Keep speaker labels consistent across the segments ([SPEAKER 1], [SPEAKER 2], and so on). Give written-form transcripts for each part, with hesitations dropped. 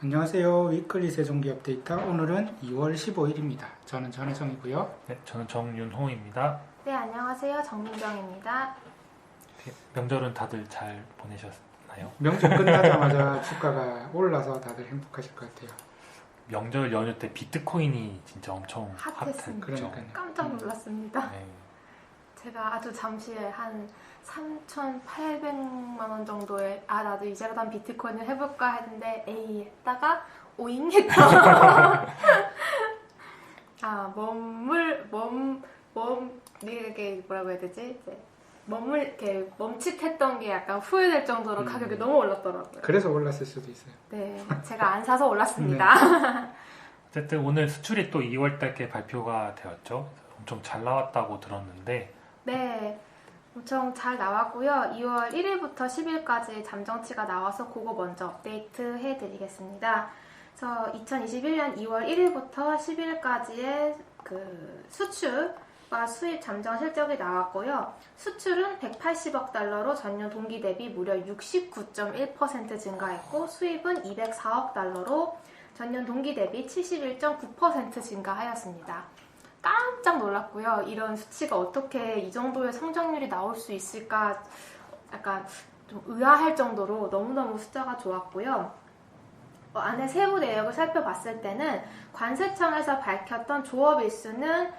[SPEAKER 1] 안녕하세요. 위클리 세종기 업데이터. 오늘은 2월 15일입니다. 저는 전혜정이고요.
[SPEAKER 2] 네, 저는 정윤호입니다.
[SPEAKER 3] 네, 안녕하세요. 정민정입니다.
[SPEAKER 2] 명절은 다들 잘 보내셨나요?
[SPEAKER 1] 명절 끝나자마자 주가가 올라서 다들 행복하실 것 같아요.
[SPEAKER 2] 명절 연휴 때 비트코인이 진짜 엄청
[SPEAKER 3] 핫했습니다.
[SPEAKER 2] 핫했죠.
[SPEAKER 1] 그러니까요.
[SPEAKER 3] 깜짝 놀랐습니다.
[SPEAKER 2] 네.
[SPEAKER 3] 제가 아주 잠시에 한 3,800만 원 정도에 나도 이제라도 비트코인을 해볼까 했는데 에이 했다가 오잉 했다. 이게 뭐라고 해야 되지? 이제 이렇게 멈칫했던 게 약간 후회될 정도로 가격이 너무 올랐더라고요.
[SPEAKER 1] 그래서 올랐을 수도 있어요.
[SPEAKER 3] 네, 제가 안 사서 올랐습니다.
[SPEAKER 2] 어쨌든 오늘 수출이 또 2월 달께 발표가 되었죠. 엄청 잘 나왔다고 들었는데
[SPEAKER 3] 네, 엄청 잘 나왔고요. 2월 1일부터 10일까지 잠정치가 나와서 그거 먼저 업데이트 해드리겠습니다. 그래서 2021년 2월 1일부터 10일까지의 그 수출과 수입 잠정 실적이 나왔고요. 수출은 180억 달러로 전년 동기 대비 무려 69.1% 증가했고, 수입은 204억 달러로 전년 동기 대비 71.9% 증가하였습니다. 깜짝 놀랐고요. 이런 수치가 어떻게 이 정도의 성장률이 나올 수 있을까 약간 좀 의아할 정도로 너무너무 숫자가 좋았고요. 안에 세부 내역을 살펴봤을 때는 관세청에서 밝혔던 조업일수는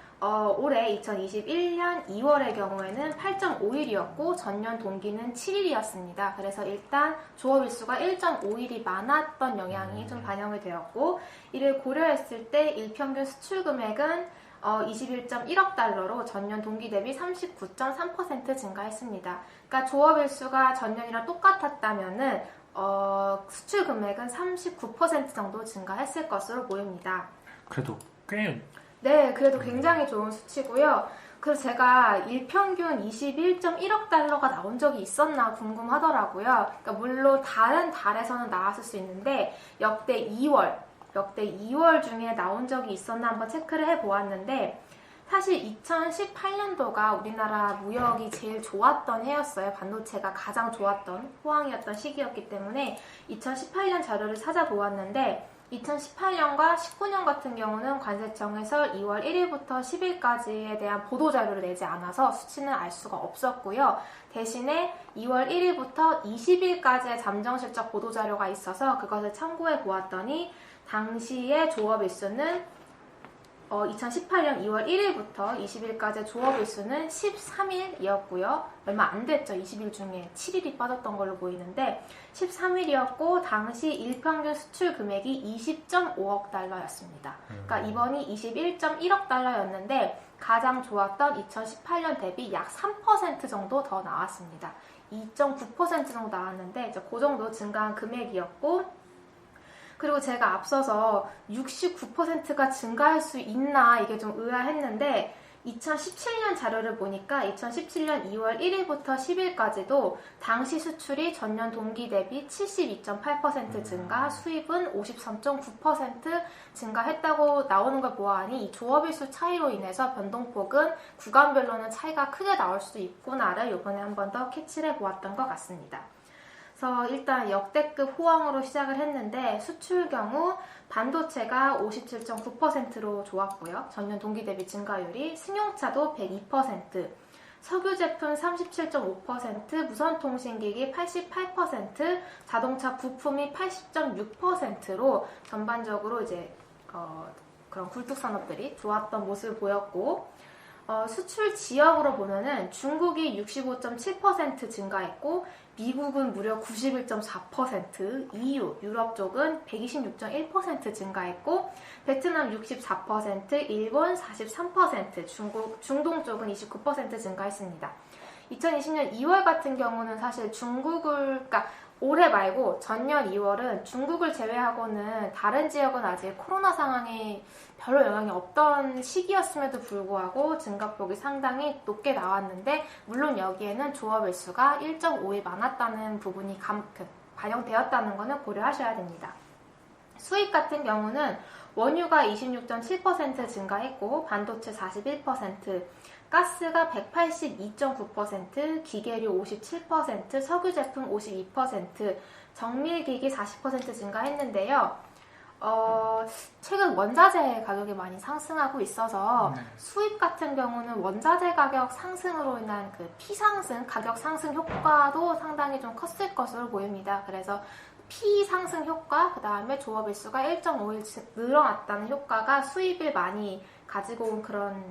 [SPEAKER 3] 올해 2021년 2월의 경우에는 8.5일이었고 전년 동기는 7일이었습니다. 그래서 일단 조업일수가 1.5일이 많았던 영향이 좀 반영이 되었고, 이를 고려했을 때 일평균 수출 금액은 21.1억 달러로 전년 동기 대비 39.3% 증가했습니다. 그러니까 조업일수가 전년이랑 똑같았다면은 수출 금액은 39% 정도 증가했을 것으로 보입니다.
[SPEAKER 2] 그래도 꽤
[SPEAKER 3] 네, 그래도 굉장히 좋은 수치고요. 그래서 제가 일평균 21.1억 달러가 나온 적이 있었나 궁금하더라고요. 그러니까 물론 다른 달에서는 나왔을 수 있는데 역대 2월 중에 나온 적이 있었나 한번 체크를 해보았는데, 사실 2018년도가 우리나라 무역이 제일 좋았던 해였어요. 반도체가 가장 좋았던 호황이었던 시기였기 때문에 2018년 자료를 찾아보았는데 2018년과 19년 같은 경우는 관세청에서 2월 1일부터 10일까지에 대한 보도자료를 내지 않아서 수치는 알 수가 없었고요. 대신에 2월 1일부터 20일까지의 잠정실적 보도자료가 있어서 그것을 참고해 보았더니 당시의 조업일수는 2018년 2월 1일부터 20일까지의 조업일수는 13일이었고요. 얼마 안 됐죠. 20일 중에 7일이 빠졌던 걸로 보이는데 13일이었고 당시 일평균 수출 금액이 20.5억 달러였습니다. 그러니까 이번이 21.1억 달러였는데 가장 좋았던 2018년 대비 약 3% 정도 더 나왔습니다. 2.9% 정도 나왔는데 이제 그 정도 증가한 금액이었고, 그리고 제가 앞서서 69%가 증가할 수 있나 이게 좀 의아했는데 2017년 자료를 보니까 2017년 2월 1일부터 10일까지도 당시 수출이 전년 동기 대비 72.8% 증가, 수입은 53.9% 증가했다고 나오는 걸 보아하니 이 조업일수 차이로 인해서 변동폭은 구간별로는 차이가 크게 나올 수 있구나를 이번에 한 번 더 캐치를 해보았던 것 같습니다. 그래서 일단 역대급 호황으로 시작을 했는데 수출 경우 반도체가 57.9%로 좋았고요. 전년 동기 대비 증가율이, 승용차도 102%, 석유 제품 37.5%, 무선통신기기 88%, 자동차 부품이 80.6%로 전반적으로 이제 그런 굴뚝 산업들이 좋았던 모습을 보였고, 수출 지역으로 보면은 중국이 65.7% 증가했고, 미국은 무려 91.4%, EU, 유럽 쪽은 126.1% 증가했고, 베트남 64%, 일본 43%, 중동 쪽은 29% 증가했습니다. 2020년 2월 같은 경우는 사실 그러니까 올해 말고 전년 2월은 중국을 제외하고는 다른 지역은 아직 코로나 상황이 별로 영향이 없던 시기였음에도 불구하고 증가폭이 상당히 높게 나왔는데, 물론 여기에는 조업일수가 1.5일 많았다는 부분이 반영되었다는 것은 고려하셔야 됩니다. 수입 같은 경우는 원유가 26.7% 증가했고 반도체 41%, 가스가 182.9%, 기계류 57%, 석유 제품 52%, 정밀기기 40% 증가했는데요. 최근 원자재 가격이 많이 상승하고 있어서
[SPEAKER 1] 네.
[SPEAKER 3] 수입 같은 경우는 원자재 가격 상승으로 인한 그 피상승, 가격 상승 효과도 상당히 좀 컸을 것으로 보입니다. 그래서 피상승 효과, 그 다음에 조업일수가 1.5일 늘어났다는 효과가 수입을 많이 가지고 온 그런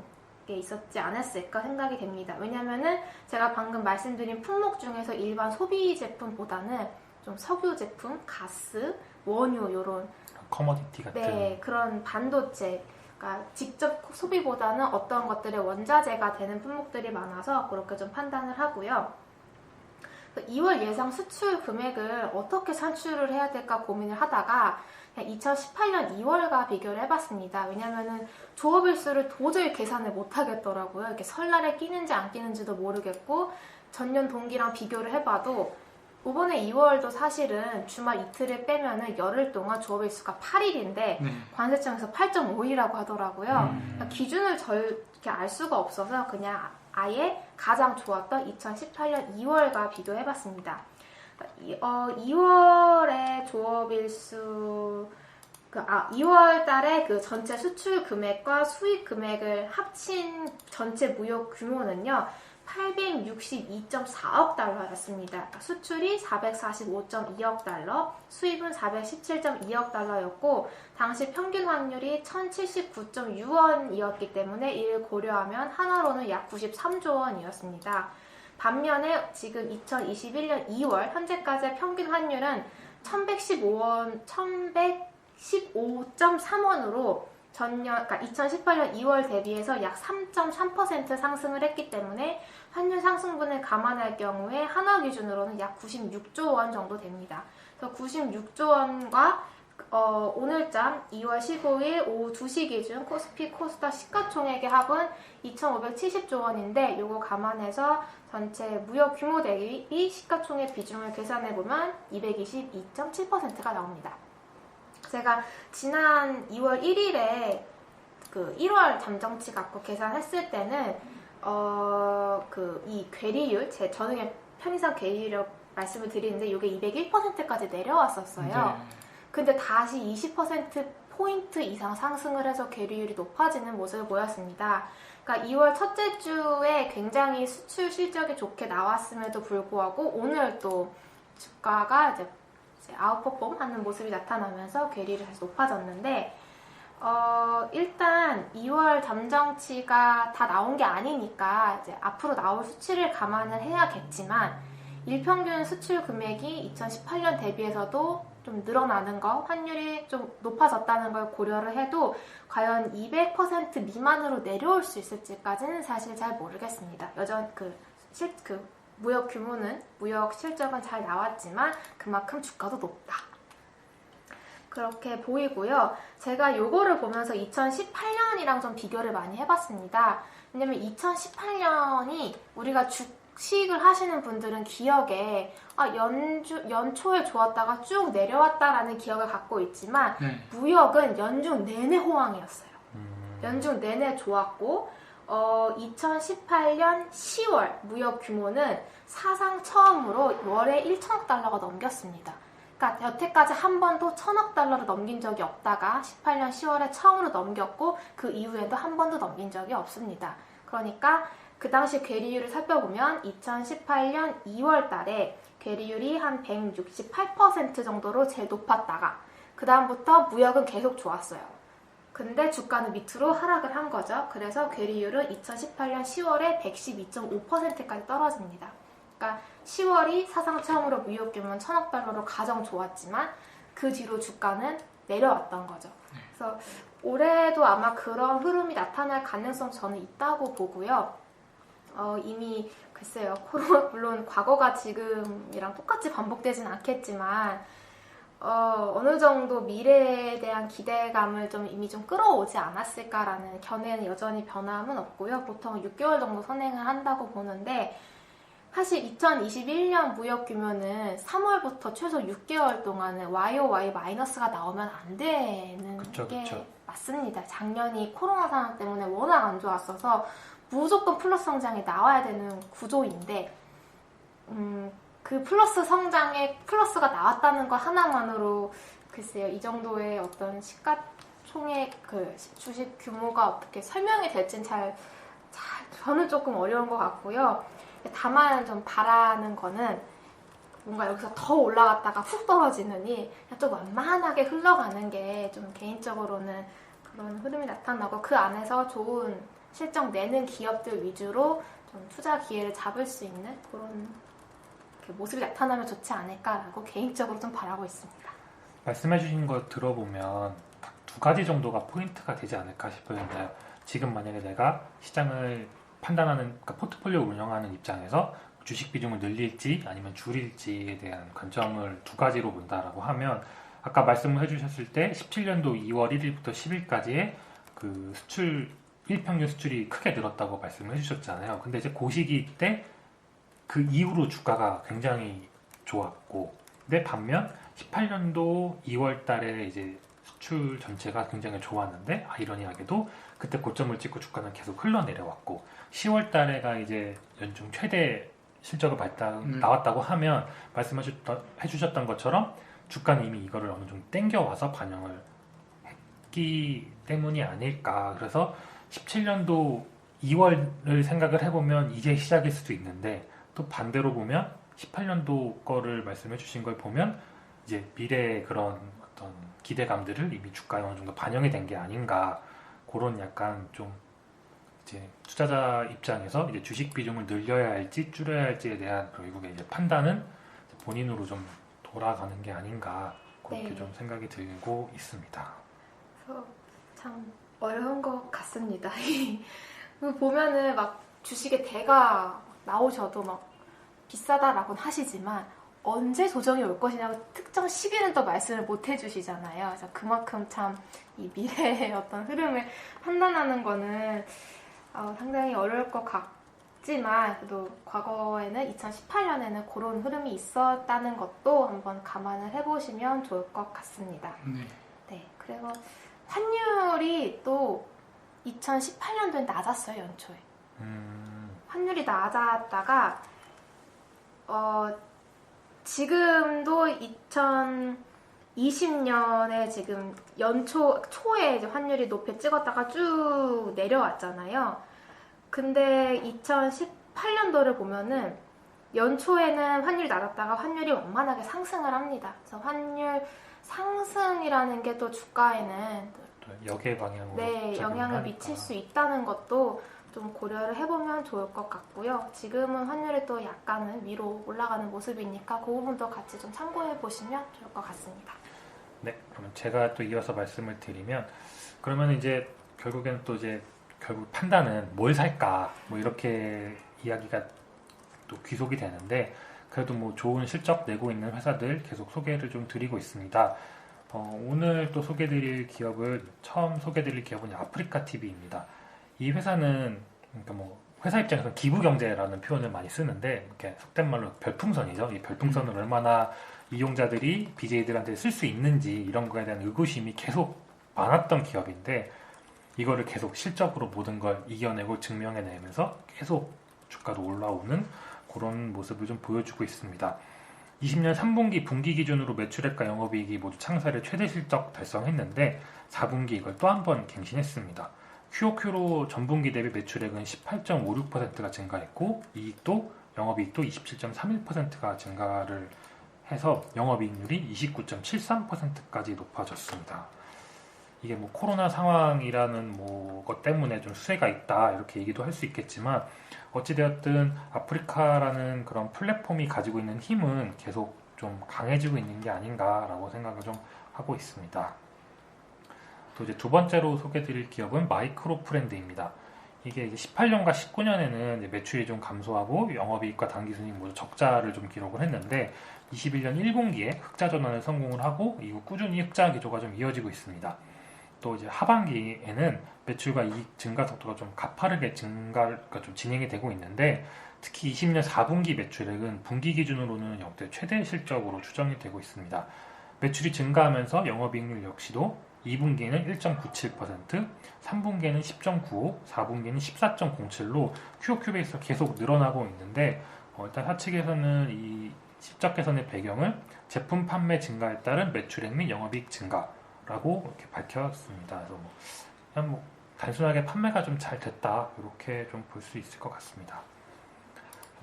[SPEAKER 3] 게 있었지 않았을까 생각이 됩니다. 왜냐면은 제가 방금 말씀드린 품목 중에서 일반 소비 제품보다는 좀 석유 제품, 가스, 원유 이런
[SPEAKER 2] 커머디티 같은.
[SPEAKER 3] 네, 그런 반도체, 그러니까 직접 소비보다는 어떤 것들의 원자재가 되는 품목들이 많아서 그렇게 좀 판단을 하고요. 2월 예상 수출 금액을 어떻게 산출을 해야 될까 고민을 하다가 2018년 2월과 비교를 해봤습니다. 왜냐면은 조업일수를 도저히 계산을 못 하겠더라고요. 이렇게 설날에 끼는지 안 끼는지도 모르겠고 전년 동기랑 비교를 해봐도 이번에 2월도 사실은 주말 이틀을 빼면은 열흘 동안 조업일수가 8일인데
[SPEAKER 1] 네.
[SPEAKER 3] 관세청에서 8.5이라고 하더라고요. 그러니까 기준을 이렇게 알 수가 없어서 그냥 아예 가장 좋았던 2018년 2월과 비교해봤습니다. 2월의 조업일수 2월 달에 그 전체 수출 금액과 수입 금액을 합친 전체 무역 규모는요. 862.4억 달러였습니다. 수출이 445.2억 달러, 수입은 417.2억 달러였고 당시 평균 환율이 1079.6원이었기 때문에 이를 고려하면 한화로는 약 93조 원이었습니다. 반면에 지금 2021년 2월 현재까지의 평균 환율은 1115.3원으로 그러니까 2018년 2월 대비해서 약 3.3% 상승을 했기 때문에 환율 상승분을 감안할 경우에 한화 기준으로는 약 96조 원 정도 됩니다. 그래서 96조 원과 오늘장 2월 15일 오후 2시 기준 코스피 코스닥 시가총액의 합은 2,570조 원인데 이거 감안해서 전체 무역 규모 대비 시가총액 비중을 계산해보면 222.7%가 나옵니다. 제가 지난 2월 1일에 그 1월 잠정치 갖고 계산했을 때는 이 괴리율, 제 저녁에 편의상 괴리율 말씀을 드리는데 이게 201%까지 내려왔었어요.
[SPEAKER 1] 네.
[SPEAKER 3] 근데 다시 20%포인트 이상 상승을 해서 괴리율이 높아지는 모습을 보였습니다. 그러니까 2월 첫째 주에 굉장히 수출 실적이 좋게 나왔음에도 불구하고 오늘 또 주가가 이제 아웃퍼폼 하는 모습이 나타나면서 괴리율이 다시 높아졌는데 일단 2월 잠정치가 다 나온 게 아니니까 이제 앞으로 나올 수치를 감안을 해야겠지만 일평균 수출 금액이 2018년 대비해서도 좀 늘어나는 거, 환율이 좀 높아졌다는 걸 고려를 해도 과연 200% 미만으로 내려올 수 있을지까지는 사실 잘 모르겠습니다. 여전히 무역 규모는, 무역 실적은 잘 나왔지만 그만큼 주가도 높다. 그렇게 보이고요. 제가 요거를 보면서 2018년이랑 좀 비교를 많이 해봤습니다. 왜냐면 2018년이 우리가 주식을 하시는 분들은 기억에 연초에 좋았다가 쭉 내려왔다라는 기억을 갖고 있지만 무역은 연중 내내 호황이었어요. 연중 내내 좋았고 2018년 10월 무역 규모는 사상 처음으로 월에 1천억 달러가 넘겼습니다. 그러니까 여태까지 한 번도 1,000억 달러를 넘긴 적이 없다가 18년 10월에 처음으로 넘겼고 그 이후에도 한 번도 넘긴 적이 없습니다. 그러니까 그 당시 괴리율을 살펴보면 2018년 2월 달에 괴리율이 한 168% 정도로 제일 높았다가 그 다음부터 무역은 계속 좋았어요. 근데 주가는 밑으로 하락을 한 거죠. 그래서 괴리율은 2018년 10월에 112.5%까지 떨어집니다. 그러니까 10월이 사상 처음으로 무역 규모는 1,000억 달러로 가장 좋았지만 그 뒤로 주가는 내려왔던 거죠. 그래서 올해도 아마 그런 흐름이 나타날 가능성 저는 있다고 보고요. 이미 글쎄요. 물론 과거가 지금이랑 똑같이 반복되진 않겠지만 어느 정도 미래에 대한 기대감을 좀 이미 좀 끌어오지 않았을까라는 견해는 여전히 변함은 없고요. 보통 6개월 정도 선행을 한다고 보는데 사실 2021년 무역 규모는 3월부터 최소 6개월 동안은 YOY 마이너스가 나오면 안 되는 게 맞습니다. 작년이 코로나 상황 때문에 워낙 안 좋았어서 무조건 플러스 성장이 나와야 되는 구조인데 그 플러스 성장에 플러스가 나왔다는 것 하나만으로 글쎄요, 이 정도의 어떤 시가총액 그 주식 규모가 어떻게 설명이 될지는 저는 조금 어려운 것 같고요. 다만 좀 바라는 거는 뭔가 여기서 더 올라갔다가 훅 떨어지느니 그냥 좀 완만하게 흘러가는 게 좀 개인적으로는 그런 흐름이 나타나고 그 안에서 좋은 실적 내는 기업들 위주로 좀 투자 기회를 잡을 수 있는 그런 모습이 나타나면 좋지 않을까라고 개인적으로 좀 바라고 있습니다.
[SPEAKER 2] 말씀해주신 거 들어보면 딱 두 가지 정도가 포인트가 되지 않을까 싶어요. 지금 만약에 내가 시장을 판단하는, 그러니까 포트폴리오 운영하는 입장에서 주식 비중을 늘릴지 아니면 줄일지에 대한 관점을 두 가지로 본다라고 하면, 아까 말씀을 해주셨을 때 17년도 2월 1일부터 10일까지의 그 수출, 일평균 수출이 크게 늘었다고 말씀을 해주셨잖아요. 근데 이제 그 시기 때 그 이후로 주가가 굉장히 좋았고, 근데 반면 18년도 2월 달에 이제 수출 전체가 굉장히 좋았는데, 아이러니하게도 그때 고점을 찍고 주가는 계속 흘러내려왔고, 10월 달에가 이제 연중 최대 실적을 나왔다고 하면 말씀해주셨던 것처럼 주가는 이미 이거를 어느 정도 땡겨와서 반영을 했기 때문이 아닐까. 그래서 17년도 2월을 생각을 해보면 이제 시작일 수도 있는데, 또 반대로 보면 18년도 거를 말씀해 주신 걸 보면 이제 미래의 그런 어떤 기대감들을 이미 주가에 어느 정도 반영이 된 게 아닌가, 그런 약간 좀 이제 투자자 입장에서 이제 주식 비중을 늘려야 할지 줄여야 할지에 대한 결국에 이제 판단은 본인으로 좀 돌아가는 게 아닌가, 그렇게
[SPEAKER 3] 네.
[SPEAKER 2] 좀 생각이 들고 있습니다.
[SPEAKER 3] 그래서 참 어려운 것 같습니다. 보면은 막 주식의 대가 나오셔도 막 비싸다라고는 하시지만 언제 조정이 올 것이냐고 특정 시기는 또 말씀을 못 해주시잖아요. 그래서 그만큼 참 이 미래의 어떤 흐름을 판단하는 거는 상당히 어려울 것 같지만, 그래도 과거에는 2018년에는 그런 흐름이 있었다는 것도 한번 감안을 해보시면 좋을 것 같습니다. 네, 그리고 환율이 또 2018년도에 낮았어요, 연초에. 환율이 낮았다가 지금도 2020년에 지금 초에 이제 환율이 높게 찍었다가 쭉 내려왔잖아요. 근데 2018년도를 보면은 연초에는 환율이 낮았다가 환율이 완만하게 상승을 합니다. 그래서 환율 상승이라는 게 또 주가에는
[SPEAKER 2] 역의 방향으로
[SPEAKER 3] 네, 영향을
[SPEAKER 2] 하니까.
[SPEAKER 3] 미칠 수 있다는 것도 좀 고려를 해보면 좋을 것 같고요. 지금은 환율이 또 약간은 위로 올라가는 모습이니까 그 부분도 같이 좀 참고해 보시면 좋을 것 같습니다.
[SPEAKER 2] 네, 그러면 제가 또 이어서 말씀을 드리면, 그러면 이제 결국에는 또 이제 결국 판단은 뭘 살까, 뭐 이렇게 이야기가 또 귀속이 되는데, 그래도 뭐 좋은 실적 내고 있는 회사들 계속 소개를 좀 드리고 있습니다. 오늘 또 처음 소개드릴 기업은 아프리카 TV입니다. 이 회사는, 그러니까 뭐 회사 입장에서는 기부경제라는 표현을 많이 쓰는데, 이렇게 속된 말로 별풍선이죠. 이 별풍선을 얼마나 이용자들이 BJ들한테 쓸 수 있는지 이런 거에 대한 의구심이 계속 많았던 기업인데, 이거를 계속 실적으로 모든 걸 이겨내고 증명해내면서 계속 주가도 올라오는 그런 모습을 좀 보여주고 있습니다. 20년 3분기 분기 기준으로 매출액과 영업이익이 모두 창사를 최대 실적 달성했는데 4분기 이걸 또 한 번 갱신했습니다. QOQ로 전분기 대비 매출액은 18.56%가 증가했고, 영업이익도 27.31%가 증가를 해서 영업이익률이 29.73%까지 높아졌습니다. 이게 뭐 코로나 상황이라는 뭐 것 때문에 좀 수혜가 있다 이렇게 얘기도 할 수 있겠지만, 어찌되었든 아프리카라는 그런 플랫폼이 가지고 있는 힘은 계속 좀 강해지고 있는 게 아닌가라고 생각을 좀 하고 있습니다. 또 이제 두 번째로 소개드릴 기업은 마이크로프렌드입니다. 이게 이제 18년과 19년에는 매출이 좀 감소하고 영업이익과 당기순이익 모두 적자를 좀 기록을 했는데, 21년 1분기에 흑자 전환을 성공을 하고 이후 꾸준히 흑자 기조가 좀 이어지고 있습니다. 또 이제 하반기에는 매출과 이익 증가 속도가 좀 가파르게 증가가 좀 진행이 되고 있는데, 특히 20년 4분기 매출액은 분기 기준으로는 역대 최대 실적으로 추정이 되고 있습니다. 매출이 증가하면서 영업이익률 역시도 2분기에는 1.97%, 3분기에는 10.95%, 4분기에는 14.07%로 QOQ 베이스가 계속 늘어나고 있는데, 일단 사측에서는 이 실적 개선의 배경은 제품 판매 증가에 따른 매출액 및 영업이익 증가라고 이렇게 밝혔습니다. 그래서 그냥 단순하게 판매가 좀 잘 됐다 이렇게 좀 볼 수 있을 것 같습니다.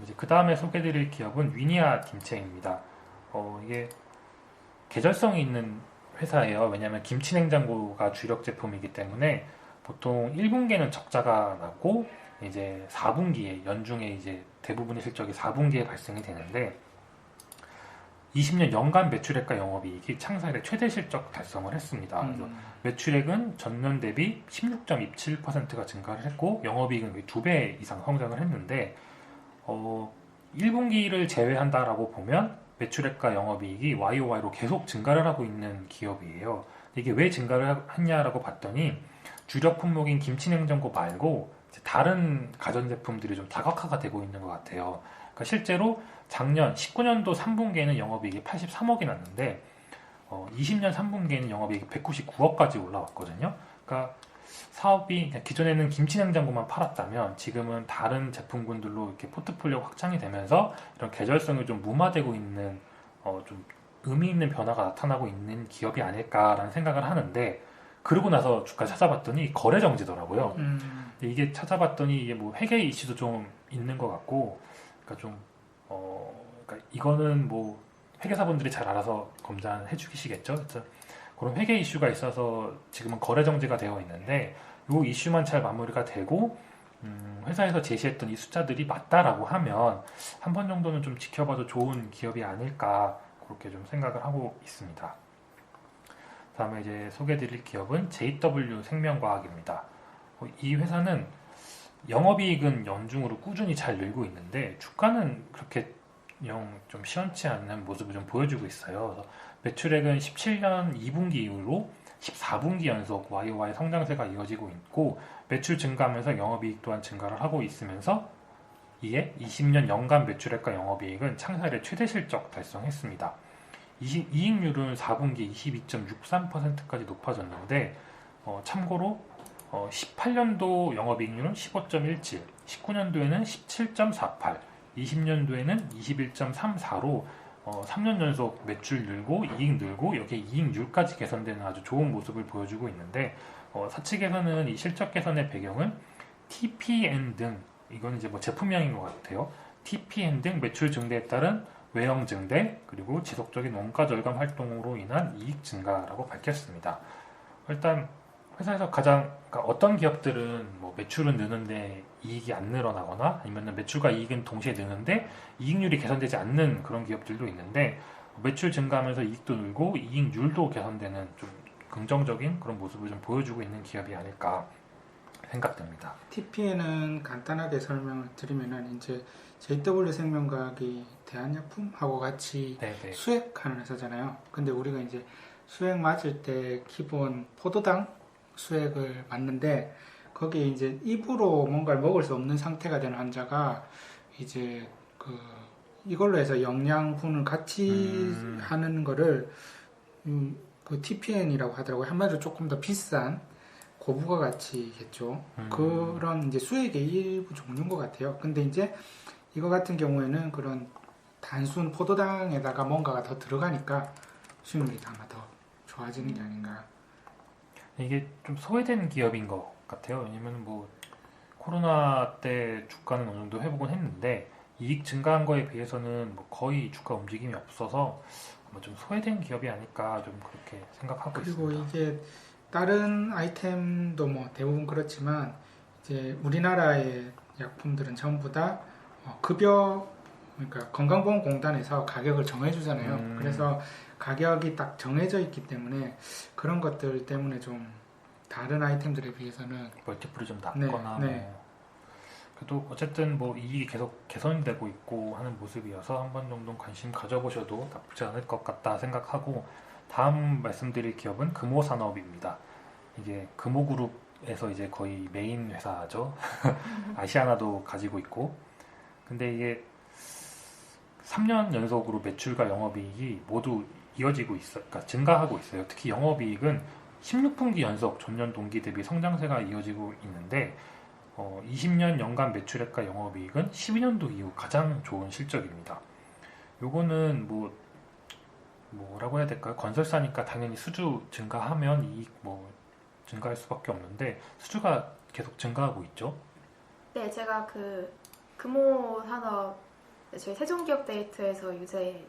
[SPEAKER 2] 이제 그 다음에 소개드릴 기업은 위니아 김치입니다. 이게 계절성이 있는 회사예요. 왜냐하면 김치 냉장고가 주력 제품이기 때문에 보통 1분기에는 적자가 나고 이제 4분기에 연중에 이제 대부분의 실적이 4분기에 발생이 되는데 20년 연간 매출액과 영업이익이 창사 이래 최대 실적 달성을 했습니다. 그래서 매출액은 전년 대비 16.27%가 증가를 했고 영업이익은 2배 이상 성장을 했는데 1분기를 제외한다라고 보면 매출액과 영업이익이 YOY로 계속 증가를 하고 있는 기업이에요. 이게 왜 증가를 했냐라고 봤더니 주력 품목인 김치냉장고 말고 다른 가전제품들이 좀 다각화가 되고 있는 것 같아요. 그러니까 실제로 작년 19년도 3분기에는 영업이익이 83억이 났는데 20년 3분기에는 영업이익이 199억까지 올라왔거든요. 그러니까 사업이 기존에는 김치냉장고만 팔았다면 지금은 다른 제품군들로 이렇게 포트폴리오 확장이 되면서 이런 계절성이 좀 무마되고 있는 좀 의미 있는 변화가 나타나고 있는 기업이 아닐까라는 생각을 하는데 그러고 나서 주가 찾아봤더니 거래 정지더라고요. 이게 찾아봤더니 이게 뭐 회계 이슈도 좀 있는 것 같고, 그러니까 좀 그러니까 이거는 뭐 회계사분들이 잘 알아서 검증해 주시겠죠. 그래서 그런 회계 이슈가 있어서 지금은 거래 정지가 되어 있는데 이 이슈만 잘 마무리가 되고 회사에서 제시했던 이 숫자들이 맞다라고 하면 한 번 정도는 좀 지켜봐도 좋은 기업이 아닐까 그렇게 좀 생각을 하고 있습니다. 다음에 이제 소개해드릴 기업은 JW 생명과학입니다. 이 회사는 영업이익은 연중으로 꾸준히 잘 늘고 있는데 주가는 그렇게 좀 시원치 않는 모습을 좀 보여주고 있어요. 그래서 매출액은 17년 2분기 이후로 14분기 연속 YOY 성장세가 이어지고 있고 매출 증가하면서 영업이익 또한 증가를 하고 있으면서 이에 20년 연간 매출액과 영업이익은 창사 이래 최대 실적 달성했습니다. 이익률은 4분기 22.63%까지 높아졌는데 참고로 18년도 영업이익률은 15.17, 19년도에는 17.48, 20년도에는 21.34로 3년 연속 매출 늘고 이익 늘고 여기에 이익률까지 개선되는 아주 좋은 모습을 보여주고 있는데 사측에서는 이 실적 개선의 배경은 TPN 등 이건 이제 뭐 제품명인 것 같아요. TPN 등 매출 증대에 따른 외형 증대 그리고 지속적인 원가 절감 활동으로 인한 이익 증가라고 밝혔습니다. 일단 회사에서 그러니까 어떤 기업들은 뭐 매출은 느는데 이익이 안 늘어나거나 아니면 매출과 이익은 동시에 느는데 이익률이 개선되지 않는 그런 기업들도 있는데 매출 증가하면서 이익도 늘고 이익률도 개선되는 좀 긍정적인 그런 모습을 좀 보여주고 있는 기업이 아닐까 생각됩니다.
[SPEAKER 1] TPN은 간단하게 설명을 드리면은 이제 JW 생명과학이 대한약품하고 같이
[SPEAKER 2] 네네.
[SPEAKER 1] 수액하는 회사잖아요. 근데 우리가 이제 수액 맞을 때 기본 포도당 수액을 맞는데 거기에 이제 입으로 뭔가를 먹을 수 없는 상태가 된 환자가 이제 이걸로 해서 영양분을 같이 하는 거를 그 TPN이라고 하더라고요. 한마디로 조금 더 비싼 고부가 가치겠죠. 그런 이제 수액의 일부 종류인 것 같아요. 근데 이제 이거 같은 경우에는 그런 단순 포도당에다가 뭔가가 더 들어가니까 수익률이 아마 더 좋아지는 게 아닌가.
[SPEAKER 2] 이게 좀 소외된 기업인 것 같아요. 왜냐면 뭐 코로나 때 주가는 어느 정도 회복은 했는데 이익 증가한 거에 비해서는 뭐 거의 주가 움직임이 없어서 아마 좀 소외된 기업이 아닐까 좀 그렇게 생각하고
[SPEAKER 1] 그리고
[SPEAKER 2] 있습니다.
[SPEAKER 1] 이게 다른 아이템도 뭐 대부분 그렇지만 이제 우리나라의 약품들은 전부 다 급여 그러니까 건강보험공단에서 가격을 정해주잖아요. 그래서 가격이 딱 정해져 있기 때문에 그런 것들 때문에 좀 다른 아이템들에 비해서는
[SPEAKER 2] 멀티플이 좀 낮거나
[SPEAKER 1] 네.
[SPEAKER 2] 그래도 어쨌든 뭐 이익이 계속 개선되고 있고 하는 모습이어서 한 번 정도 관심 가져보셔도 나쁘지 않을 것 같다 생각하고 다음 말씀드릴 기업은 금호산업입니다. 이게 금호그룹에서 이제 거의 메인 회사죠. 아시아나도 가지고 있고 근데 이게 3년 연속으로 매출과 영업이익이 모두 이어지고 그러니까 증가하고 있어요. 특히 영업이익은 16분기 연속 전년 동기 대비 성장세가 이어지고 있는데 20년 연간 매출액과 영업이익은 12년도 이후 가장 좋은 실적입니다. 요거는 뭐라고 해야 될까요? 건설사니까 당연히 수주 증가하면 이익 증가할 수밖에 없는데 수주가 계속 증가하고 있죠.
[SPEAKER 3] 네, 제가 그 금호산업 저희 세종기업데이터에서 요새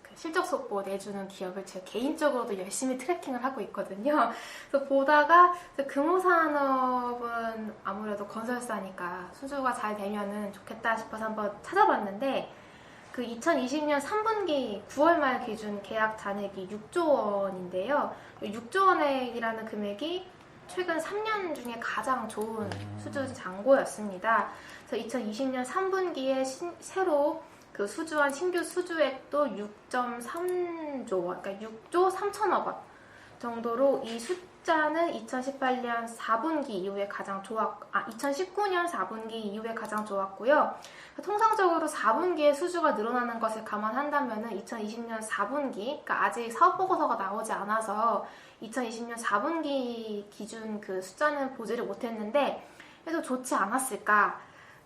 [SPEAKER 3] 그 실적 속보 내주는 기업을 제가 개인적으로도 열심히 트래킹을 하고 있거든요. 그래서 보다가 금호산업은 아무래도 건설사니까 수주가 잘 되면은 좋겠다 싶어서 한번 찾아봤는데 그 2020년 3분기 9월 말 기준 계약 잔액이 6조 원인데요. 6조 원이라는 금액이 최근 3년 중에 가장 좋은 수주 잔고였습니다. 그래서 2020년 3분기에 새로 그 수주한 신규 수주액도 6.3조 원, 그러니까 6조 3천억 원 정도로 이 숫자는 2018년 4분기 이후에 가장 2019년 4분기 이후에 가장 좋았고요. 통상적으로 4분기에 수주가 늘어나는 것을 감안한다면은 2020년 4분기, 그러니까 아직 사업 보고서가 나오지 않아서 2020년 4분기 기준 그 숫자는 보지를 못했는데 그래도 좋지 않았을까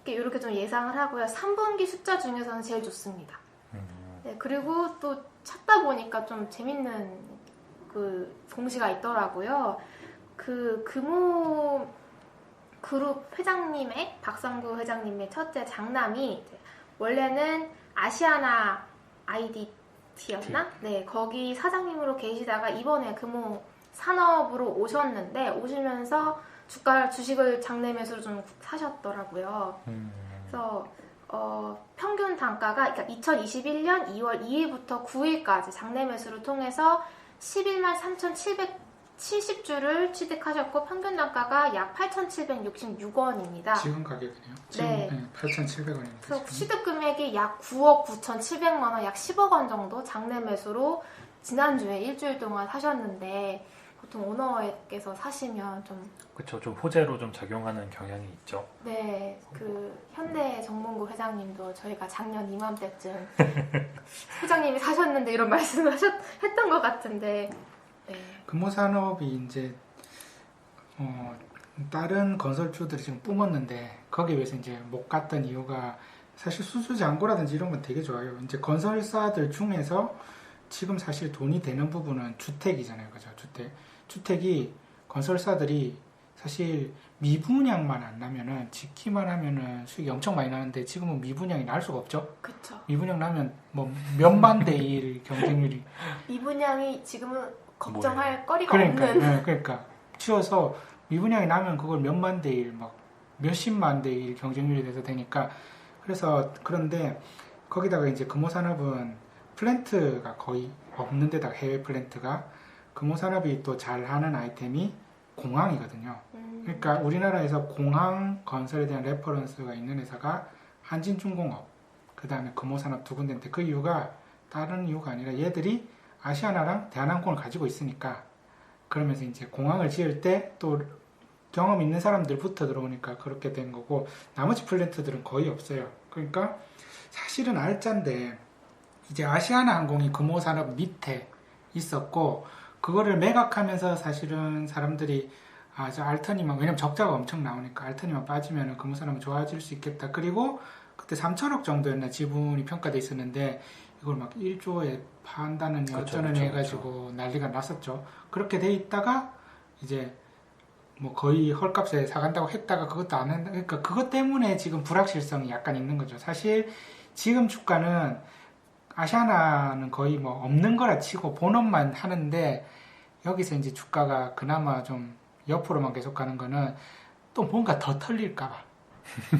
[SPEAKER 3] 이렇게 좀 예상을 하고요. 3분기 숫자 중에서는 제일 좋습니다. 네, 그리고 또 찾다 보니까 좀 재밌는 그 공시가 있더라고요. 그 금호 그룹 회장님의 박성구 회장님의 첫째 장남이 원래는 아시아나 IDT였나? 네, 거기 사장님으로 계시다가 이번에 금호 산업으로 오셨는데 오시면서 주식을 장내 매수로 좀 사셨더라고요. 그래서 평균 단가가 그러니까 2021년 2월 2일부터 9일까지 장내 매수를 통해서 11만 3,770주를 취득하셨고 평균 단가가 약 8,766원입니다.
[SPEAKER 1] 지금 가격이네요. 지금
[SPEAKER 3] 네.
[SPEAKER 1] 8,700원입니다.
[SPEAKER 3] 그래서 취득 금액이 약 9억 9,700만 원, 약 10억 원 정도 장내 매수로 지난주에 일주일 동안 사셨는데 보통 오너께서 사시면 좀
[SPEAKER 2] 그렇죠. 좀 호재로 좀 작용하는 경향이 있죠.
[SPEAKER 3] 네, 그 현대 정몽구 회장님도 저희가 작년 이맘때쯤 회장님이 사셨는데 이런 말씀을 했던 것 같은데 네.
[SPEAKER 1] 금호산업이 이제 다른 건설주들이 지금 뿜었는데 거기에 비해서 이제 못 갔던 이유가 사실 수주 잔고라든지 이런 건 되게 좋아요. 이제 건설사들 중에서 지금 사실 돈이 되는 부분은 주택이잖아요, 그죠? 주택이 건설사들이 사실 미분양만 안 나면은 짓기만 하면은 수익이 엄청 많이 나는데 지금은 미분양이 날 수가 없죠.
[SPEAKER 3] 그렇죠.
[SPEAKER 1] 미분양 나면 뭐 몇만 대 1 경쟁률이
[SPEAKER 3] 미분양이 지금은 걱정할
[SPEAKER 2] 뭐예요?
[SPEAKER 3] 거리가
[SPEAKER 1] 그러니까
[SPEAKER 3] 없는
[SPEAKER 1] 그러니까 치워서 미분양이 나면 그걸 몇만 대 1, 막 몇십만 대 1 경쟁률이 돼서 되니까 그런데 거기다가 이제 금호산업은 플랜트가 거의 없는 데다가 해외 플랜트가 금호산업이 또 잘하는 아이템이 공항이거든요. 그러니까 우리나라에서 공항 건설에 대한 레퍼런스가 있는 회사가 한진중공업, 그 다음에 금호산업 두 군데인데 그 이유가 다른 이유가 아니라 얘들이 아시아나랑 대한항공을 가지고 있으니까 그러면서 이제 공항을 지을 때 또 경험 있는 사람들부터 들어오니까 그렇게 된 거고 나머지 플랜트들은 거의 없어요. 그러니까 사실은 알짠데 이제 아시아나 항공이 금호산업 밑에 있었고 그거를 매각하면서 사실은 사람들이 저 알터니만 왜냐면 적자가 엄청 나오니까 알터니만 빠지면 금호산업은 좋아질 수 있겠다. 그리고 그때 3천억 정도였나 지분이 평가돼 있었는데 이걸 막 1조에 판다느니 어쩌느니 해가지고 난리가 났었죠. 그렇게 돼 있다가 이제 뭐 거의 헐값에 사간다고 했다가 그것도 안 한다. 그러니까 그것 때문에 지금 불확실성이 약간 있는 거죠. 사실 지금 주가는 아시아나는 거의 뭐 없는 거라 치고 본업만 하는데 여기서 이제 주가가 그나마 좀 옆으로만 계속 가는 거는 또 뭔가 더 털릴까봐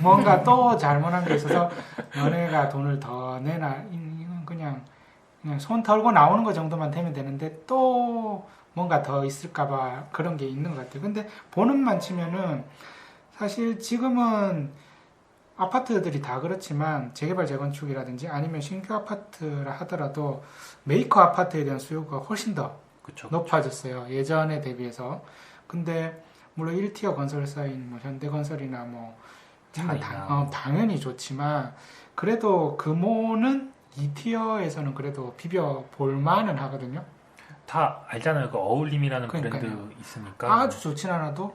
[SPEAKER 1] 뭔가 또 잘못한 게 있어서 너네가 돈을 더 내나 이건 그냥 손 털고 나오는 거 정도만 되면 되는데 또 뭔가 더 있을까봐 그런 게 있는 것 같아요. 근데 본업만 치면은 사실 지금은 아파트들이 다 그렇지만 재개발 재건축이라든지 아니면 신규 아파트라 하더라도 메이커 아파트에 대한 수요가 훨씬 더 높아졌어요. 예전에 대비해서. 근데 물론 1티어 건설사인 뭐 현대건설이나 뭐 당연히 좋지만 그래도 금호는 2티어에서는 그래도 비벼 볼만은 하거든요.
[SPEAKER 2] 다 알잖아요. 그 어울림이라는
[SPEAKER 1] 그러니까요.
[SPEAKER 2] 브랜드 있으니까.
[SPEAKER 1] 아주 좋진 않아도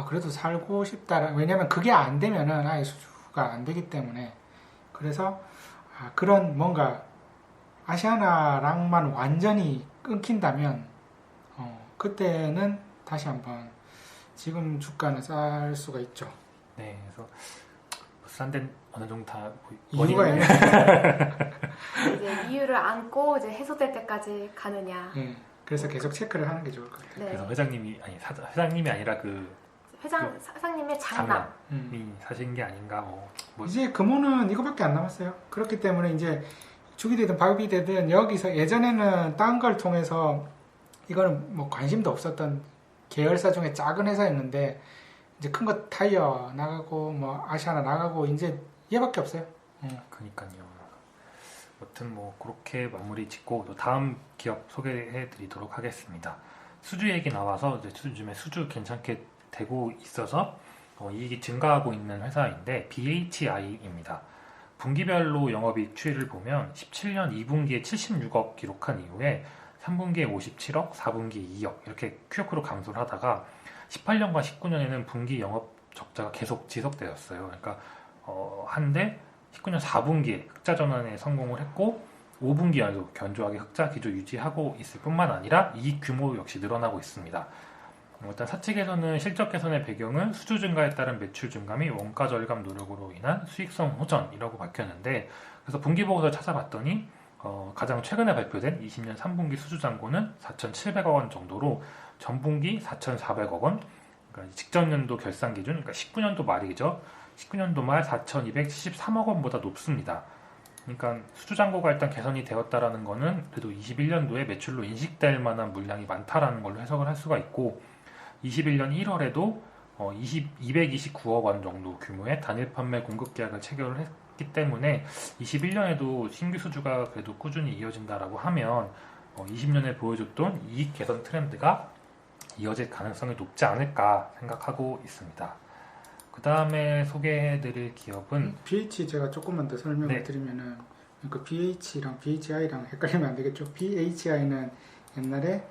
[SPEAKER 1] 그래도 살고 싶다. 왜냐면 그게 안 되면은 아예 수주가 안 되기 때문에 그래서 그런 뭔가 아시아나랑만 완전히 끊긴다면 그때는 다시 한번 지금 주가는 쌀 수가 있죠.
[SPEAKER 2] 네, 그래서 싼 데는 어느 정도 다
[SPEAKER 1] 이유가
[SPEAKER 2] 원인은-
[SPEAKER 3] 이제 이유를 안고 이제 해소될 때까지 가느냐.
[SPEAKER 1] 예, 그래서 계속 체크를 하는 게 좋을 것 같아요.
[SPEAKER 3] 네.
[SPEAKER 2] 그래서 회장님이 아니라 그
[SPEAKER 3] 사장님의 장남.
[SPEAKER 2] 장남이 사신 게 아닌가 뭐
[SPEAKER 1] 이제 금호는 이거밖에 안 남았어요. 그렇기 때문에 이제 죽이 되든 밥이 되든 여기서 예전에는 딴 걸 통해서 이거는 뭐 관심도 없었던 계열사 중에 작은 회사였는데 이제 큰 거 타이어 나가고 뭐 아시아나 나가고 이제 얘밖에 없어요.
[SPEAKER 2] 그니까요. 아무튼 뭐 그렇게 마무리 짓고 또 다음 기업 소개해 드리도록 하겠습니다. 수주 얘기 나와서 이제 요즘에 수주 괜찮게 되고 있어서 이익이 증가하고 있는 회사인데 BHI입니다. 분기별로 영업이익 추이를 보면 17년 2분기에 76억 기록한 이후에 3분기에 57억, 4분기에 2억 이렇게 QOQ로 감소를 하다가 18년과 19년에는 분기 영업 적자가 계속 지속되었어요. 그러니까 한데 19년 4분기에 흑자 전환에 성공을 했고 5분기에도 견조하게 흑자 기조 유지하고 있을 뿐만 아니라 이익 규모 역시 늘어나고 있습니다. 일단 사측에서는 실적 개선의 배경은 수주 증가에 따른 매출 증가 및 원가 절감 노력으로 인한 수익성 호전이라고 밝혔는데 그래서 분기 보고서 찾아봤더니 가장 최근에 발표된 20년 3분기 수주 잔고는 4,700억 원 정도로 전분기 4,400억 원, 그러니까 직전 연도 결산 기준, 그러니까 19년도 말이죠. 19년도 말 4,273억 원보다 높습니다. 그러니까 수주 잔고가 일단 개선이 되었다라는 거는 그래도 21년도에 매출로 인식될 만한 물량이 많다라는 걸로 해석을 할 수가 있고 21년 1월에도 229억 원 정도 규모의 단일 판매 공급 계약을 체결을 했기 때문에 21년에도 신규 수주가 그래도 꾸준히 이어진다라고 하면 20년에 보여줬던 이익 개선 트렌드가 이어질 가능성이 높지 않을까 생각하고 있습니다. 그 다음에 소개해드릴 기업은
[SPEAKER 1] BH 제가 조금만 더 설명을
[SPEAKER 2] 네.
[SPEAKER 1] 드리면은 그 BH랑 BHI랑 헷갈리면 안 되겠죠. BHI는 옛날에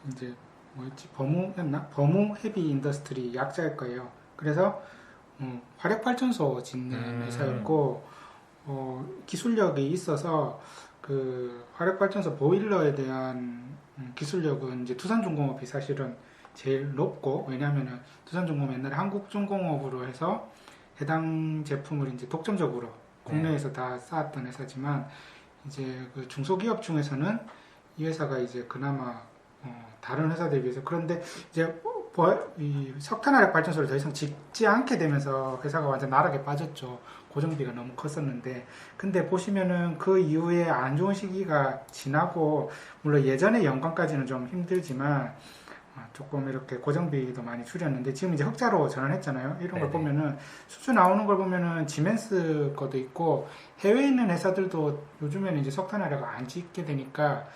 [SPEAKER 1] 이제 뭐였지 버무였나? 버무 헤비 인더스트리 약자일 거예요. 그래서 화력 발전소 짓는 회사였고 기술력이 있어서 그 화력 발전소 보일러에 대한 기술력은 이제 두산중공업이 사실은 제일 높고 왜냐하면은 두산중공업 옛날에 한국중공업으로 해서 해당 제품을 이제 독점적으로 국내에서 다 쌓았던 회사지만 이제 그 중소기업 중에서는 이 회사가 이제 그나마 다른 회사들에 비해서 그런데 이제 이 석탄화력 발전소를 더 이상 짓지 않게 되면서 회사가 완전 나락에 빠졌죠. 고정비가 너무 컸었는데 근데 보시면은 그 이후에 안 좋은 시기가 지나고 물론 예전에 연관까지는 좀 힘들지만 조금 이렇게 고정비도 많이 줄였는데 지금 이제 흑자로 전환했잖아요. 이런 걸
[SPEAKER 2] 네네.
[SPEAKER 1] 보면은 수주 나오는 걸 보면은 지멘스 것도 있고 해외에 있는 회사들도 요즘에는 이제 석탄화력을 안 짓게 되니까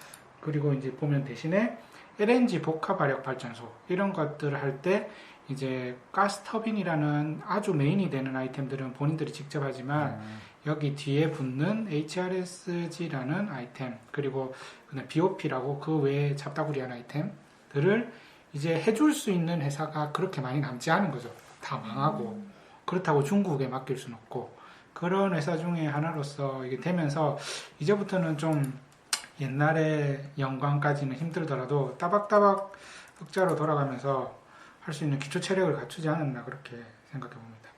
[SPEAKER 1] 그리고 이제 보면 대신에 LNG 복합화력 발전소 이런 것들을 할 때 이제 가스터빈이라는 아주 메인이 되는 아이템들은 본인들이 직접 하지만 여기 뒤에 붙는 HRSG라는 아이템 그리고 그냥 BOP라고 그 외에 잡다구리한 아이템들을 이제 해줄 수 있는 회사가 그렇게 많이 남지 않은 거죠. 다 망하고 그렇다고 중국에 맡길 수는 없고 그런 회사 중에 하나로서 이게 되면서 이제부터는 좀 옛날에 영광까지는 힘들더라도 따박따박 흑자로 돌아가면서 할 수 있는 기초 체력을 갖추지 않았나 그렇게 생각해 봅니다.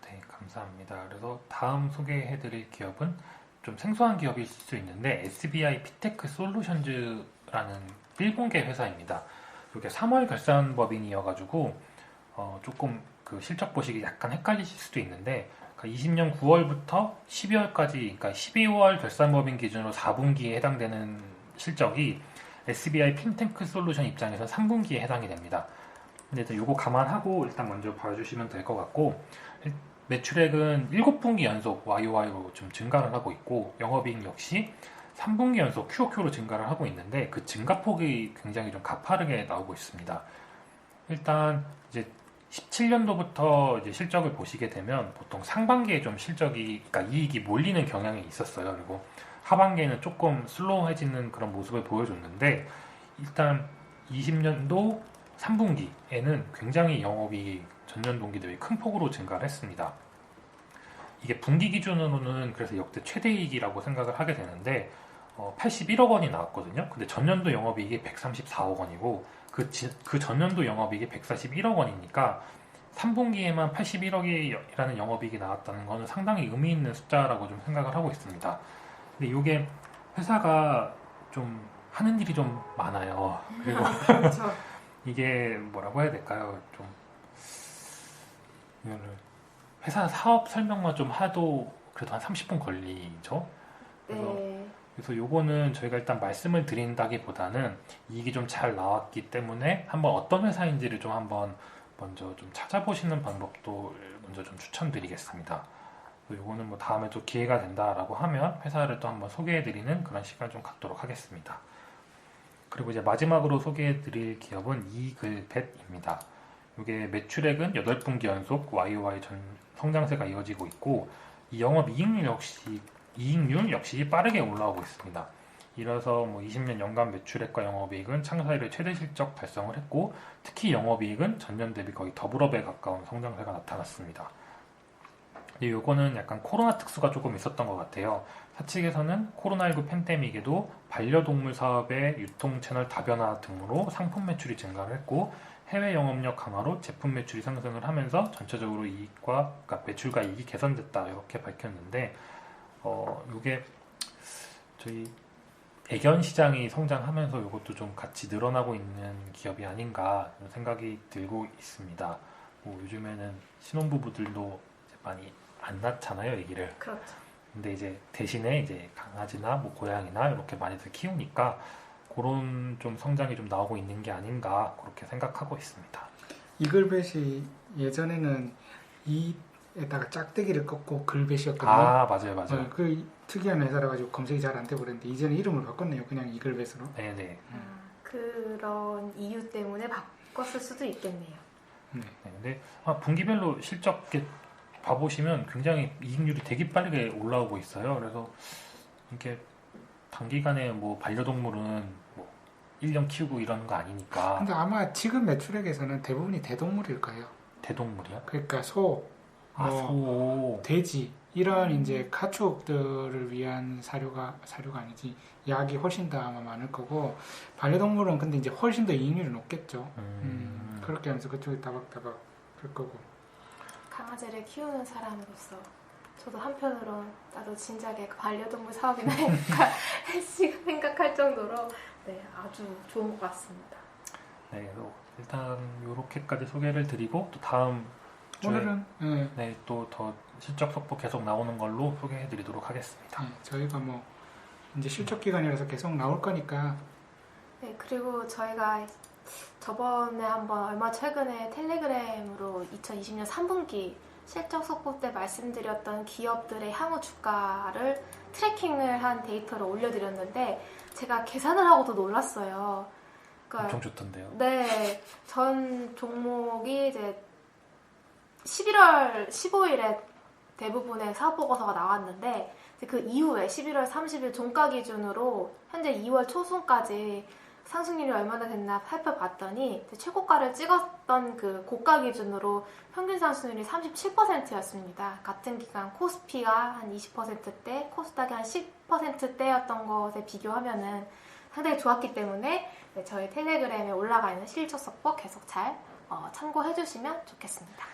[SPEAKER 2] 네, 감사합니다. 그래서 다음 소개해드릴 기업은 좀 생소한 기업일 수 있는데 SBI 피테크 솔루션즈라는 일본계 회사입니다. 이게 3월 결산법인이어가지고 조금 그 실적 보시기 약간 헷갈리실 수도 있는데 20년 9월부터 12월까지 그러니까 12월 결산법인 기준으로 4분기에 해당되는 실적이 SBI 핀테크 솔루션 입장에서 3분기에 해당이 됩니다. 근데 일단 요거 감안하고 일단 먼저 봐주시면 될 것 같고 매출액은 7분기 연속 YOY로 좀 증가를 하고 있고 영업이익 역시 3분기 연속 QOQ로 증가를 하고 있는데 그 증가폭이 굉장히 좀 가파르게 나오고 있습니다. 일단 이제 17년도부터 이제 실적을 보시게 되면 보통 상반기에 좀 실적이 그러니까 이익이 몰리는 경향이 있었어요. 그리고 하반기에는 조금 슬로우해지는 그런 모습을 보여줬는데 일단 20년도 3분기에는 굉장히 영업이익 전년 동기 대비 큰 폭으로 증가를 했습니다. 이게 분기 기준으로는 그래서 역대 최대이익이라고 생각을 하게 되는데 81억 원이 나왔거든요. 근데 전년도 영업이익이 134억 원이고 그 전년도 영업이익이 141억 원이니까 3분기에만 81억이라는 영업이익이 나왔다는 거는 상당히 의미 있는 숫자라고 좀 생각을 하고 있습니다. 근데 이게 회사가 좀 하는 일이 좀 많아요. 그리고
[SPEAKER 3] 그렇죠.
[SPEAKER 2] 이게 뭐라고 해야 될까요? 좀 이거를 회사 사업 설명만 좀 하도 그래도 한 30분 걸리죠.
[SPEAKER 3] 네.
[SPEAKER 2] 그래서 요거는 저희가 일단 말씀을 드린다기보다는 이익이 좀 잘 나왔기 때문에 한번 어떤 회사인지를 좀 한번 먼저 좀 찾아보시는 방법도 먼저 좀 추천드리겠습니다. 요거는 뭐 다음에 또 기회가 된다라고 하면 회사를 또 한번 소개해드리는 그런 시간을 좀 갖도록 하겠습니다. 그리고 이제 마지막으로 소개해드릴 기업은 이글벳입니다. 이게 매출액은 8분기 연속 YOY 성장세가 이어지고 있고 이 영업 이익률 역시 빠르게 올라오고 있습니다. 이래서 뭐 20년 연간 매출액과 영업이익은 창사 이래 최대 실적 달성을 했고 특히 영업이익은 전년 대비 거의 더블업에 가까운 성장세가 나타났습니다. 요거는 약간 코로나 특수가 조금 있었던 것 같아요. 사측에서는 코로나19 팬데믹에도 반려동물 사업의 유통 채널 다변화 등으로 상품 매출이 증가를 했고 해외 영업력 강화로 제품 매출이 상승을 하면서 전체적으로 그러니까 매출과 이익이 개선됐다 이렇게 밝혔는데 이게 저희 애견 시장이 성장하면서 이것도 좀 같이 늘어나고 있는 기업이 아닌가 생각이 들고 있습니다. 뭐 요즘에는 신혼부부들도 이제 많이 안 낳잖아요, 애기를.
[SPEAKER 3] 그렇죠.
[SPEAKER 2] 근데 이제 대신에 이제 강아지나 뭐 고양이나 이렇게 많이들 키우니까 그런 좀 성장이 좀 나오고 있는 게 아닌가 그렇게 생각하고 있습니다.
[SPEAKER 1] 이글벳이 예전에는 이에다가 짝대기를 꺾고 글벳이었거든요.
[SPEAKER 2] 아, 맞아요.
[SPEAKER 1] 그 특이한 회사라 가지고 검색이 잘 안 되고 그랬는데 이제는 이름을 바꿨네요. 그냥 이글벳으로.
[SPEAKER 2] 네네.
[SPEAKER 3] 그런 이유 때문에 바꿨을 수도 있겠네요.
[SPEAKER 2] 네, 근데 분기별로 실적 이렇게 봐보시면 굉장히 이익률이 되게 빠르게 올라오고 있어요. 그래서 이렇게 단기간에 뭐 반려동물은 뭐 1년 키우고 이러는 거 아니니까.
[SPEAKER 1] 근데 아마 지금 매출액에서는 대부분이 대동물일 거예요.
[SPEAKER 2] 대동물이요?
[SPEAKER 1] 그러니까 소,
[SPEAKER 2] 소.
[SPEAKER 1] 돼지 이런 이제 가축들을 위한 사료가 아니지 약이 훨씬 더 아마 많을 거고 반려동물은 근데 이제 훨씬 더 이익률이 높겠죠. 그렇게 하면서 그쪽에 다박다박 할 거고.
[SPEAKER 3] 강아지를 키우는 사람으로서 저도 한편으로 나도 진작에 반려동물 사업이나 해볼까 생각할 정도로 네, 아주 좋은 것 같습니다.
[SPEAKER 2] 네, 그래서 일단 이렇게까지 소개를 드리고 또 다음 주에
[SPEAKER 1] 오늘은
[SPEAKER 2] 네, 또 더 실적 속보 계속 나오는 걸로 소개해드리도록 하겠습니다.
[SPEAKER 1] 저희가 뭐 이제 실적 기간이라서 계속 나올 거니까.
[SPEAKER 3] 네, 그리고 저희가 저번에 한번 얼마 최근에 텔레그램으로 2020년 3분기 실적 속보 때 말씀드렸던 기업들의 향후 주가를 트래킹을 한 데이터를 올려드렸는데 제가 계산을 하고도 놀랐어요. 그러니까
[SPEAKER 2] 엄청 좋던데요.
[SPEAKER 3] 네, 전 종목이 이제 11월 15일에 대부분의 사업보고서가 나왔는데 그 이후에 11월 30일 종가 기준으로 현재 2월 초순까지 상승률이 얼마나 됐나 살펴봤더니 최고가를 찍었던 그 고가 기준으로 평균 상승률이 37%였습니다. 같은 기간 코스피가 한 20%대, 코스닥이 한 10%대였던 것에 비교하면은 상당히 좋았기 때문에 네, 저희 텔레그램에 올라가 있는 실적 속보 계속 잘 참고해 주시면 좋겠습니다.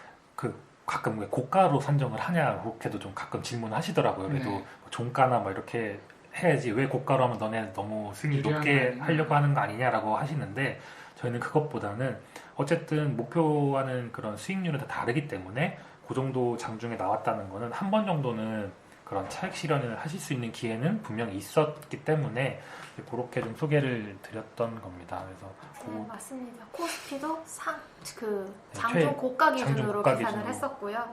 [SPEAKER 2] 가끔 왜 고가로 산정을 하냐 그렇게도 좀 가끔 질문하시더라고요. 그래도 뭐 종가나 뭐 이렇게 해야지 왜 고가로 하면 너네 너무 수익 높게 하려고 하는 거 아니냐라고 하시는데 저희는 그것보다는 어쨌든 목표하는 그런 수익률은 다 다르기 때문에 그 정도 장중에 나왔다는 거는 한 번 정도는 그런 차익 실현을 하실 수 있는 기회는 분명히 있었기 때문에 그렇게 좀 소개를 드렸던 겁니다. 그래서
[SPEAKER 3] 네, 맞습니다. 코스피도
[SPEAKER 2] 네,
[SPEAKER 3] 장중 고가 기준으로
[SPEAKER 2] 고가
[SPEAKER 3] 계산을
[SPEAKER 2] 기준으로.
[SPEAKER 3] 했었고요.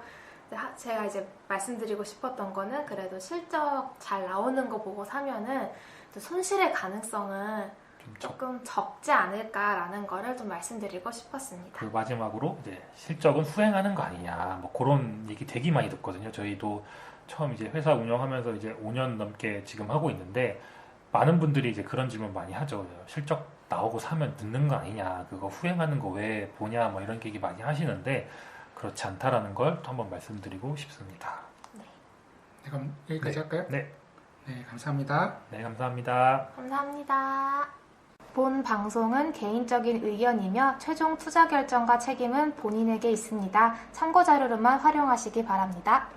[SPEAKER 3] 제가 이제 말씀드리고 싶었던 거는 그래도 실적 잘 나오는 거 보고 사면은 또 손실의 가능성은 조금 적지 않을까라는 거를 좀 말씀드리고 싶었습니다.
[SPEAKER 2] 그리고 마지막으로 이제 실적은 후행하는 거 아니냐 뭐 그런 얘기 되게 많이 듣거든요. 저희도 처음 이제 회사 운영하면서 이제 5년 넘게 지금 하고 있는데 많은 분들이 이제 그런 질문 많이 하죠. 실적 나오고 사면 늦는 거 아니냐, 그거 후행하는 거 왜 보냐, 뭐 이런 얘기 많이 하시는데 그렇지 않다라는 걸 또 한번 말씀드리고 싶습니다.
[SPEAKER 3] 네.
[SPEAKER 1] 네, 그럼 여기까지
[SPEAKER 2] 네.
[SPEAKER 1] 할까요?
[SPEAKER 2] 네.
[SPEAKER 1] 네, 감사합니다.
[SPEAKER 2] 네, 감사합니다.
[SPEAKER 3] 감사합니다. 본 방송은 개인적인 의견이며 최종 투자 결정과 책임은 본인에게 있습니다. 참고 자료로만 활용하시기 바랍니다.